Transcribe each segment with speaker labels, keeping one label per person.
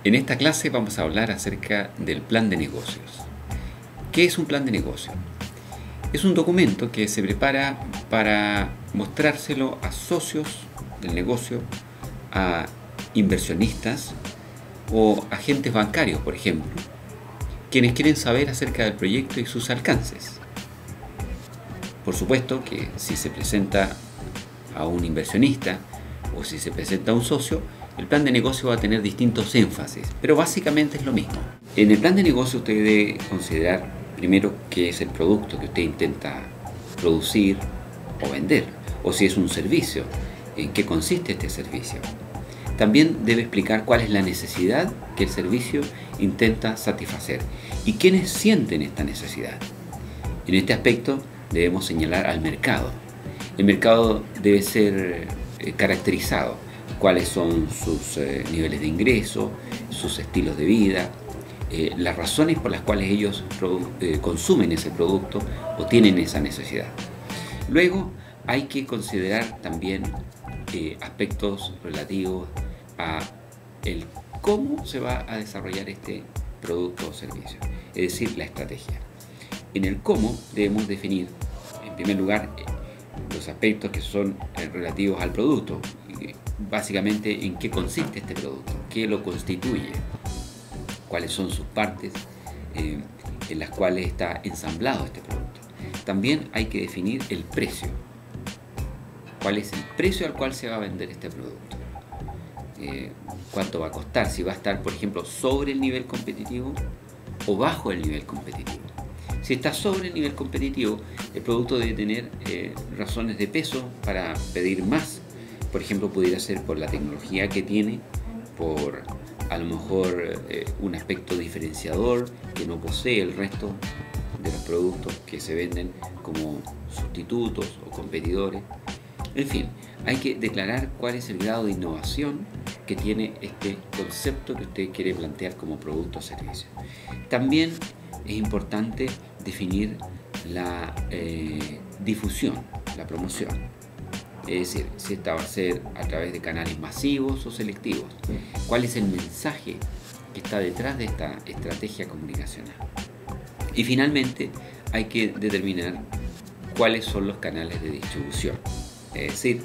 Speaker 1: En esta clase vamos a hablar acerca del plan de negocios. ¿Qué es un plan de negocio? Es un documento que se prepara para mostrárselo a socios del negocio, a inversionistas o agentes bancarios, por ejemplo, quienes quieren saber acerca del proyecto y sus alcances. Por supuesto que si se presenta a un inversionista o si se presenta a un socio, el plan de negocio va a tener distintos énfasis, pero básicamente es lo mismo. En el plan de negocio usted debe considerar primero qué es el producto que usted intenta producir o vender, o si es un servicio, en qué consiste este servicio. También debe explicar cuál es la necesidad que el servicio intenta satisfacer y quiénes sienten esta necesidad. En este aspecto debemos señalar al mercado. El mercado debe ser caracterizado. Cuáles son sus niveles de ingreso, sus estilos de vida, las razones por las cuales ellos consumen ese producto o tienen esa necesidad. Luego hay que considerar también aspectos relativos a el cómo se va a desarrollar este producto o servicio, es decir, la estrategia. En el cómo debemos definir, en primer lugar, los aspectos que son relativos al producto, básicamente en qué consiste este producto, qué lo constituye, cuáles son sus partes en las cuales está ensamblado este producto. También hay que definir el precio, cuál es el precio al cual se va a vender este producto, cuánto va a costar, si va a estar, por ejemplo, sobre el nivel competitivo o bajo el nivel competitivo. Si está sobre el nivel competitivo, el producto debe tener razones de peso para pedir más. Por ejemplo, pudiera ser por la tecnología que tiene, por a lo mejor un aspecto diferenciador que no posee el resto de los productos que se venden como sustitutos o competidores. En fin, hay que declarar cuál es el grado de innovación que tiene este concepto que usted quiere plantear como producto o servicio. También es importante definir la difusión, la promoción. Es decir, si esta va a ser a través de canales masivos o selectivos. ¿Cuál es el mensaje que está detrás de esta estrategia comunicacional? Y finalmente hay que determinar cuáles son los canales de distribución. Es decir,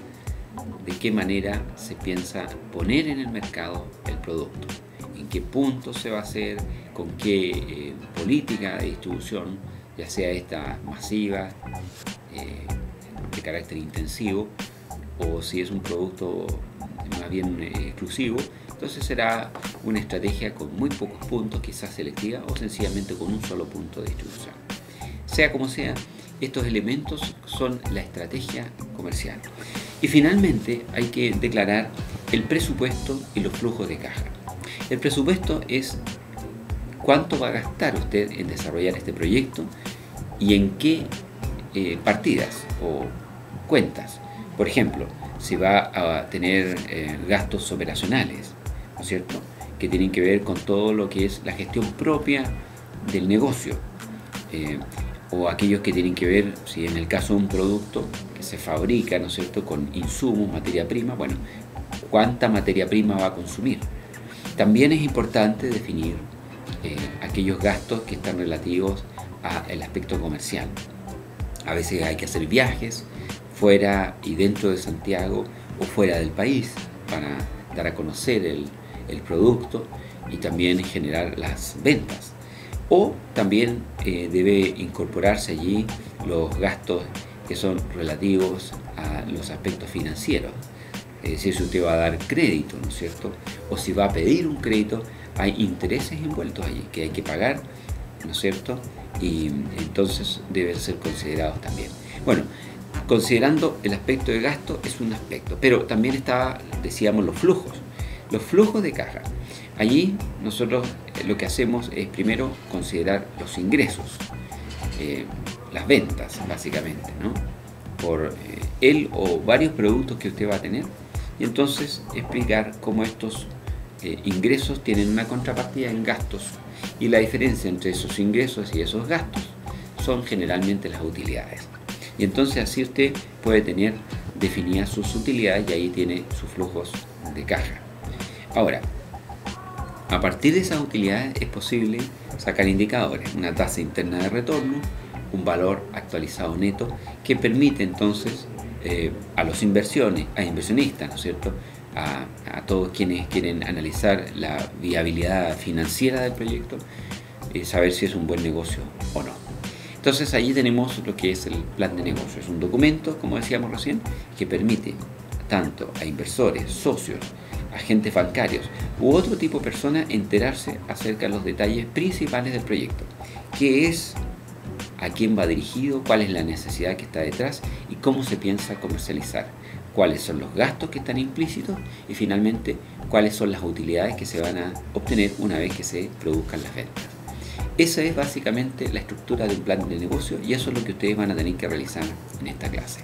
Speaker 1: de qué manera se piensa poner en el mercado el producto, en qué punto se va a hacer, con qué política de distribución, ya sea esta masiva, de carácter intensivo, o si es un producto más bien exclusivo, entonces será una estrategia con muy pocos puntos, quizás selectiva, o sencillamente con un solo punto de distribución. Sea como sea, estos elementos son la estrategia comercial. Y finalmente hay que declarar el presupuesto y los flujos de caja. El presupuesto es cuánto va a gastar usted en desarrollar este proyecto y en qué partidas o cuentas. Por ejemplo, si va a tener gastos operacionales, ¿no es cierto?, que tienen que ver con todo lo que es la gestión propia del negocio, o aquellos que tienen que ver, si en el caso de un producto que se fabrica, ¿no es cierto?, con insumos, materia prima, bueno, cuánta materia prima va a consumir. También es importante definir aquellos gastos que están relativos al aspecto comercial. A veces hay que hacer viajes fuera y dentro de Santiago o fuera del país para dar a conocer el producto y también generar las ventas. O también debe incorporarse allí los gastos que son relativos a los aspectos financieros. Es decir, si usted va a dar crédito, ¿no es cierto?, o si va a pedir un crédito, hay intereses envueltos allí que hay que pagar, ¿no es cierto?, y entonces deben ser considerados también. Bueno, considerando el aspecto de gasto es un aspecto, pero también está, decíamos, los flujos de caja. Allí nosotros lo que hacemos es primero considerar los ingresos, las ventas básicamente, ¿no?, por el o varios productos que usted va a tener, y entonces explicar cómo estos ingresos tienen una contrapartida en gastos, y la diferencia entre esos ingresos y esos gastos son generalmente las utilidades. Y entonces así usted puede tener definidas sus utilidades y ahí tiene sus flujos de caja. Ahora, A partir de esas utilidades es posible sacar indicadores, una tasa interna de retorno, un valor actualizado neto, que permite entonces a los inversionistas, ¿no es cierto?, a todos quienes quieren analizar la viabilidad financiera del proyecto, saber si es un buen negocio o no. Entonces allí tenemos lo que es el plan de negocio. Es un documento, como decíamos recién, que permite tanto a inversores, socios, agentes bancarios u otro tipo de personas enterarse acerca de los detalles principales del proyecto. ¿Qué es? ¿A quién va dirigido? ¿Cuál es la necesidad que está detrás? ¿Y cómo se piensa comercializar? ¿Cuáles son los gastos que están implícitos? Y finalmente, ¿cuáles son las utilidades que se van a obtener una vez que se produzcan las ventas? Esa es básicamente la estructura de un plan de negocio y eso es lo que ustedes van a tener que realizar en esta clase.